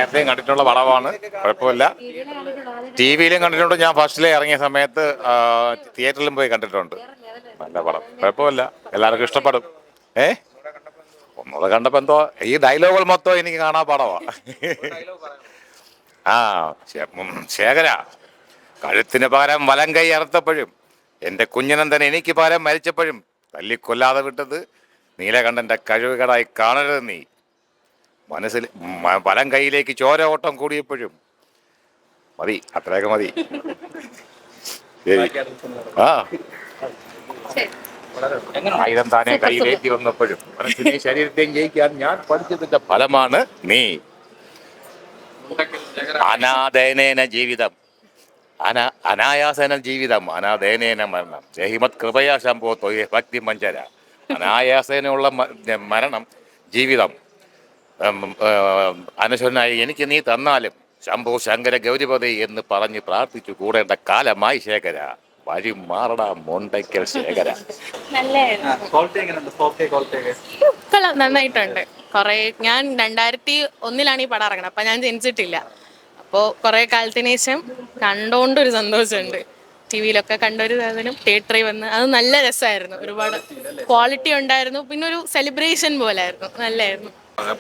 നേരത്തെയും കണ്ടിട്ടുള്ള പടമാണ്, കുഴപ്പമില്ല. ടി വിയിലും കണ്ടിട്ടുണ്ട്. ഞാൻ ഫസ്റ്റിലെ ഇറങ്ങിയ സമയത്ത് തിയേറ്ററിലും പോയി കണ്ടിട്ടുണ്ട്. നല്ല പടം, കുഴപ്പമില്ല, എല്ലാവർക്കും ഇഷ്ടപ്പെടും. ഏ ഒന്നുകൂടെ കണ്ടപ്പോൾ എന്തോ ഈ ഡയലോഗുകൾ മൊത്തം എനിക്ക് കാണാൻ പടമാണ്. ആ ശേഖര, കഴുത്തിന് പകരം വലം കൈ അറുത്തപ്പോഴും എൻ്റെ കുഞ്ഞനന്തൻ എനിക്ക് പകരം മരിച്ചപ്പോഴും തല്ലിക്കൊല്ലാതെ വിട്ടത് നീലകണ്ഠൻ്റെ കഴിവുകേടായി കാണരുത് നീ. മനസ്സിൽ വലം കൈയിലേക്ക് ചോര ഓട്ടം കൂടിയപ്പോഴും മതി, അത്രയൊക്കെ മതി. ആ ആയുധം താനെ കയ്യിലേറ്റി വന്നപ്പോഴും മനസ്സിനെ ശരീരത്തെയും ജയിക്കാൻ ഞാൻ പഠിച്ചതിന്റെ ഫലമാണ് നീ. അനാദയനേന ജീവിതം, അനായാസന ജീവിതം, അനാദയനേന മരണം. ജഹിമത് കൃപയാ ശംഭോ തൊയ് ഭക്തി മഞ്ചര. അനായാസേനുള്ള മരണം ജീവിതം അനശ്വരനായി എനിക്ക് നീ തന്നാലും ശംഭോ ശങ്കര ഗൗരിപതി എന്ന് പറഞ്ഞ് പ്രാർത്ഥിച്ചു കൂടേണ്ട കാലമായി ശേഖര. വഴി മാറടാ മൊണ്ടയ്ക്കൽ ശേഖര. കൊള്ളാം, നന്നായിട്ടുണ്ട്. കുറെ ഞാൻ 2001 ഈ പടം ഇറങ്ങണം, അപ്പൊ ഞാൻ ജനിച്ചിട്ടില്ല. അപ്പോൾ കുറെ കാലത്തിന് ശേഷം കണ്ടോണ്ടൊരു സന്തോഷമുണ്ട്. ടി വിയിലൊക്കെ കണ്ടൊരു സാധനം തിയേറ്ററിൽ വന്ന് അത് നല്ല രസമായിരുന്നു. ഒരുപാട് ക്വാളിറ്റി ഉണ്ടായിരുന്നു. പിന്നെ ഒരു സെലിബ്രേഷൻ പോലായിരുന്നു, നല്ലായിരുന്നു.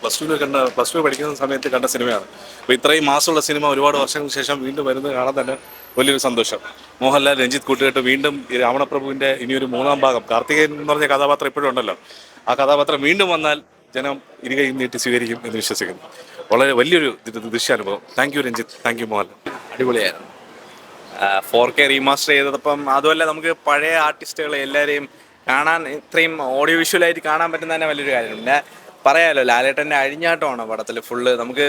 പ്ലസ് ടു പഠിക്കുന്ന സമയത്ത് കണ്ട സിനിമയാണ്. അപ്പോൾ ഇത്രയും മാസമുള്ള സിനിമ ഒരുപാട് വർഷങ്ങൾക്ക് ശേഷം വീണ്ടും വരുന്നത് കാണാൻ തന്നെ വലിയൊരു സന്തോഷം. മോഹൻലാൽ രഞ്ജിത്ത് കൂട്ടുകെട്ട് വീണ്ടും ഈ രാവണപ്രഭുവിൻ്റെ ഇനിയൊരു 3-ാം ഭാഗം, കാർത്തികേയൻ എന്ന് പറഞ്ഞ കഥാപാത്രം ഇപ്പോഴും ഉണ്ടല്ലോ, ആ കഥാപാത്രം വീണ്ടും വന്നാൽ ജനം ഇരുകൈയും നീട്ടി സ്വീകരിക്കും എന്ന് വിശ്വസിക്കുന്നു. വളരെ വലിയൊരു ദൃശ്യാനുഭവം. Thank you Ranjith, thank you Mohanlal. അടിപൊളിയായിരുന്നു. 4K റീമാസ്റ്റർ ചെയ്തപ്പം അതുമല്ല, നമുക്ക് പഴയ ആർട്ടിസ്റ്റുകളെ എല്ലാവരെയും കാണാൻ ഇത്രയും ഓഡിയോ വിഷ്വലായിട്ട് കാണാൻ പറ്റുന്ന തന്നെ വലിയൊരു കാര്യമാണ്. പിന്നെ പറയാമല്ലോ, ലാലേട്ടൻ്റെ അഴിഞ്ഞാട്ടമാണ് പടത്തിൽ ഫുള്ള്. നമുക്ക്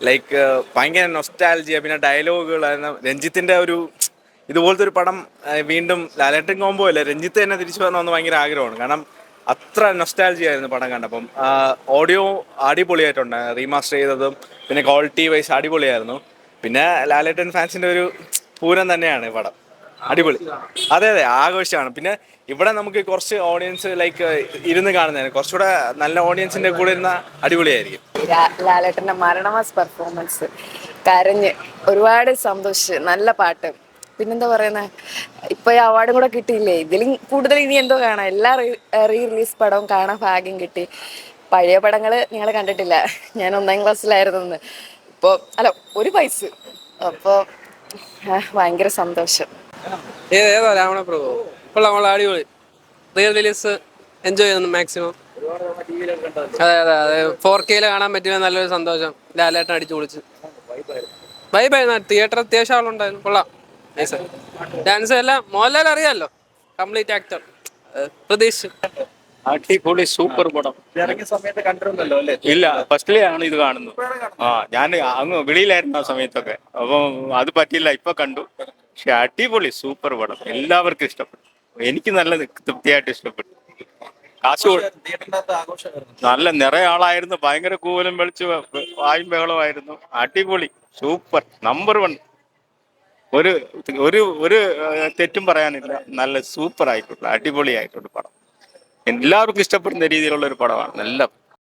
ലൈക്ക് ഭയങ്കര നൊസ്റ്റാൾജിയ. പിന്നെ ഡയലോഗുകൾ, രഞ്ജിത്തിൻ്റെ ഒരു ഇതുപോലത്തെ ഒരു പടം വീണ്ടും ലാലേട്ടൻ കോമ്പോ അല്ല, രഞ്ജിത്ത് തന്നെ തിരിച്ചു വരണമെന്ന് ഭയങ്കര ആഗ്രഹമാണ്. കാരണം അത്ര നൊസ്റ്റാൾജി ആയിരുന്നു പടം കണ്ടപ്പം. ഓഡിയോ അടിപൊളിയായിട്ടുണ്ട്, റീമാസ്റ്റർ ചെയ്തതും പിന്നെ ക്വാളിറ്റി വൈസ് അടിപൊളിയായിരുന്നു. പിന്നെ ലാലേട്ടൻ ഫാൻസിൻ്റെ ഒരു പൂരം തന്നെയാണ് പടം. അടിപൊളി, അതെ അതെ, ആഘോഷമാണ്. പിന്നെ ഇവിടെ നമുക്ക് കുറച്ച് ഓഡിയൻസ് ലൈക്ക് ഇരുന്ന് കാണുന്നതിന് കുറച്ചുകൂടെ നല്ല ഓഡിയൻസിൻ്റെ കൂടെ ഇരുന്ന അടിപൊളിയായിരിക്കും. ലാലേട്ടൻ്റെ മരണമാസ് പെർഫോമൻസ്, കരഞ്ഞ് ഒരുപാട് സന്തോഷിച്ച്, നല്ല പാട്ട്. പിന്നെന്താ പറയുന്നത്, ഇപ്പോൾ ഈ അവാർഡും കൂടെ കിട്ടിയില്ലേ, ഇതിലും കൂടുതൽ ഇനി എന്തോ കാണാം. എല്ലാ റീ റിലീസ് പടവും കാണാൻ ഭാഗ്യം കിട്ടി. പഴയ പടങ്ങൾ ഞങ്ങൾ കണ്ടിട്ടില്ല, ഞാൻ 1-ാം ക്ലാസ്സിലായിരുന്നു. ഇപ്പോൾ അല്ല, ഒരു വയസ്സ്. അപ്പോൾ ഭയങ്കര സന്തോഷം. ഏതാ രാവണപ്രഭു കൊള്ളാം, അടിപൊളി. റിയൽ റിലീസ് എൻജോയ് ചെയ്യുന്നു മാക്സിമം. അതെ അതെ അതെ, 4K കാണാൻ പറ്റിയ നല്ലൊരു സന്തോഷം. ലാലേട്ടൻ അടിച്ചു പൊളിച്ച് ബൈ തിയേറ്റർ അത്യാവശ്യം ആളുണ്ടായിരുന്നു. കൊള്ളാം, ഡാൻസ് എല്ലാം മോഹൻലാൽ അറിയാമല്ലോ, കംപ്ലീറ്റ് ആക്ടർ. പ്രതീക്ഷ അടിപൊളി സൂപ്പർ പടം. ഇറങ്ങിയ സമയത്ത് കണ്ടിരുന്നല്ലോ അല്ലേ? ഇല്ല, ഫസ്റ്റിലേ ആണ് ഇത് കാണുന്നത്. ഞാൻ അങ്ങ് വെളിയിലായിരുന്നു ആ സമയത്തൊക്കെ, അപ്പം അത് പറ്റിയില്ല, ഇപ്പൊ കണ്ടു. പക്ഷെ അടിപൊളി സൂപ്പർ പടം, എല്ലാവർക്കും ഇഷ്ടപ്പെട്ടു. എനിക്ക് നല്ല തൃപ്തിയായിട്ട് ഇഷ്ടപ്പെട്ടു. നല്ല നിറയെ ആളായിരുന്നു, ഭയങ്കര കൂവലും വെളിച്ച് വായും ബഹളമായിരുന്നു. അടിപൊളി, സൂപ്പർ, നമ്പർ 1. ഒരു ഒരു ഒരു തെറ്റും പറയാനില്ല. നല്ല സൂപ്പർ ആയിട്ടുള്ള അടിപൊളി ആയിട്ടുള്ള പടം, എല്ലാവർക്കും ഇഷ്ടപ്പെടുന്ന രീതിയിലുള്ള ഒരു പടമാണ്. നല്ല